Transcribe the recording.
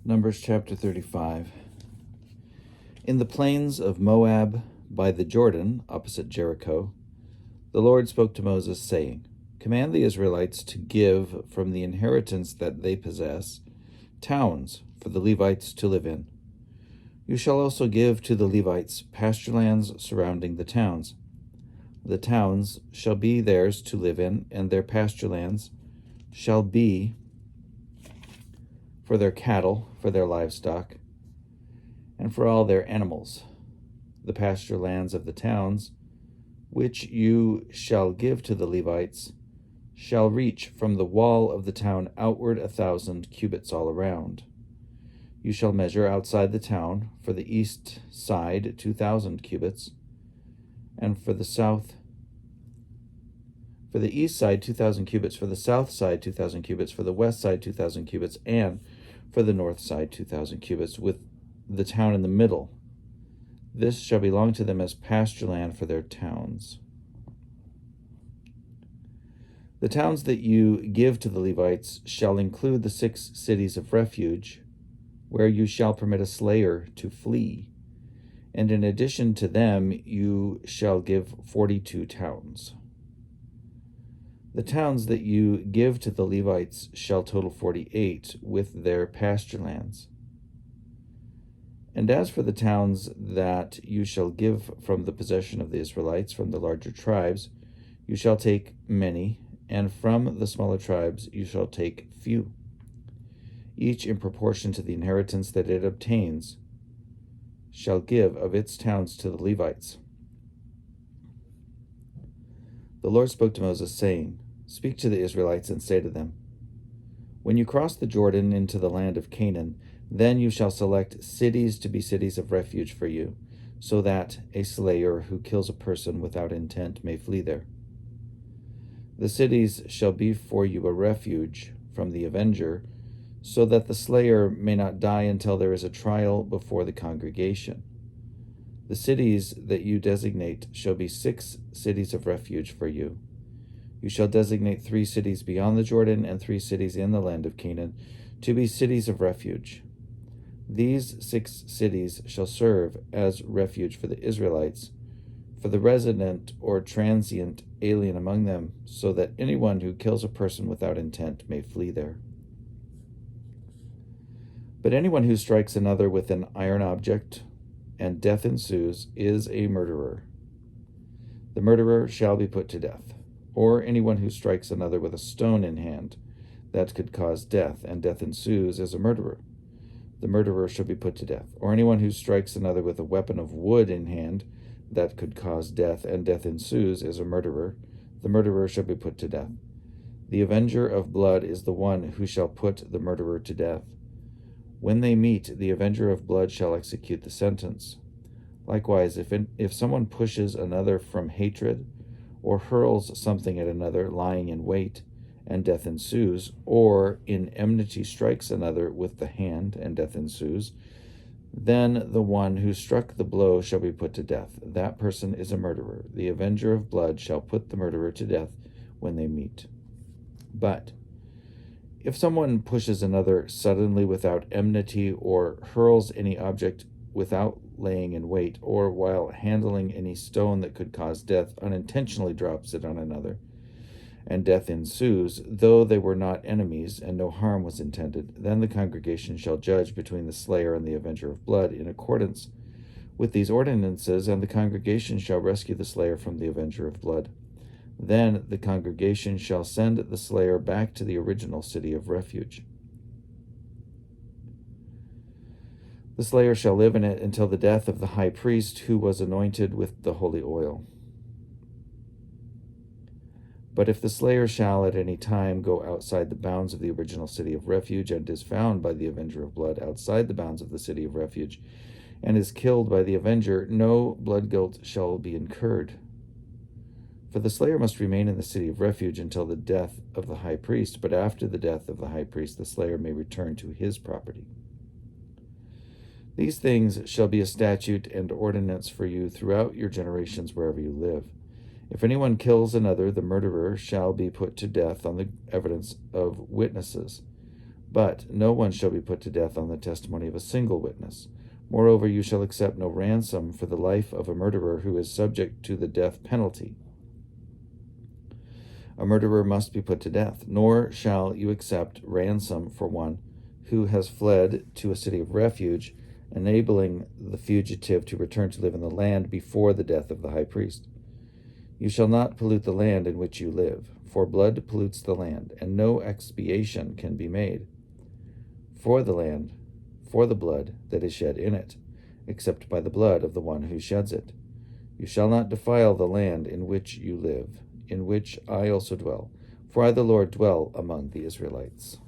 Numbers chapter 35. In the plains of Moab by the Jordan, opposite Jericho, the Lord spoke to Moses, saying, Command the Israelites to give from the inheritance that they possess towns for the Levites to live in. You shall also give to the Levites pasture lands surrounding the towns. The towns shall be theirs to live in, and their pasture lands shall be for their cattle, for their livestock, and for all their animals. The pasture lands of the towns, which you shall give to the Levites, shall reach from the wall of the town outward 1,000 cubits all around. You shall measure outside the town for the east side 2,000 cubits, and for the east side 2,000 cubits, for the south side 2,000 cubits, for the west side 2,000 cubits, and for the north side 2,000 cubits, with the town in the middle. This shall belong to them as pasture land for their towns. The towns that you give to the Levites shall include the 6 cities of refuge, where you shall permit a slayer to flee, and in addition to them you shall give 42 towns. The towns that you give to the Levites shall total 48, with their pasture lands. And as for the towns that you shall give from the possession of the Israelites, from the larger tribes, you shall take many, and from the smaller tribes you shall take few, each in proportion to the inheritance that it obtains shall give of its towns to the Levites. The Lord spoke to Moses, saying, Speak to the Israelites and say to them, When you cross the Jordan into the land of Canaan, then you shall select cities to be cities of refuge for you, so that a slayer who kills a person without intent may flee there. The cities shall be for you a refuge from the avenger, so that the slayer may not die until there is a trial before the congregation. The cities that you designate shall be 6 cities of refuge for you. You shall designate 3 cities beyond the Jordan and 3 cities in the land of Canaan to be cities of refuge. These 6 cities shall serve as refuge for the Israelites, for the resident or transient alien among them, so that anyone who kills a person without intent may flee there. But anyone who strikes another with an iron object and death ensues is a murderer. The murderer shall be put to death. Or anyone who strikes another with a stone in hand that could cause death, and death ensues, is a murderer. The murderer shall be put to death. Or anyone who strikes another with a weapon of wood in hand that could cause death, and death ensues, is a murderer. The murderer shall be put to death. The avenger of blood is the one who shall put the murderer to death. When they meet, the avenger of blood shall execute the sentence. Likewise, if someone pushes another from hatred, or hurls something at another lying in wait, and death ensues, or in enmity strikes another with the hand, and death ensues, then the one who struck the blow shall be put to death. That person is a murderer. The avenger of blood shall put the murderer to death when they meet. But if someone pushes another suddenly without enmity, or hurls any object without laying in wait, or while handling any stone that could cause death, unintentionally drops it on another, and death ensues, though they were not enemies, and no harm was intended, then the congregation shall judge between the slayer and the avenger of blood in accordance with these ordinances, and the congregation shall rescue the slayer from the avenger of blood. Then the congregation shall send the slayer back to the original city of refuge. The slayer shall live in it until the death of the high priest who was anointed with the holy oil. But if the slayer shall at any time go outside the bounds of the original city of refuge, and is found by the avenger of blood outside the bounds of the city of refuge, and is killed by the avenger, no blood guilt shall be incurred. For the slayer must remain in the city of refuge until the death of the high priest, but after the death of the high priest the slayer may return to his property. These things shall be a statute and ordinance for you throughout your generations wherever you live. If anyone kills another, the murderer shall be put to death on the evidence of witnesses. But no one shall be put to death on the testimony of a single witness. Moreover, you shall accept no ransom for the life of a murderer who is subject to the death penalty. A murderer must be put to death, nor shall you accept ransom for one who has fled to a city of refuge, enabling the fugitive to return to live in the land before the death of the high priest. You shall not pollute the land in which you live, for blood pollutes the land, and no expiation can be made for the land, for the blood that is shed in it, except by the blood of the one who sheds it. You shall not defile the land in which you live, in which I also dwell, for I the Lord dwell among the Israelites.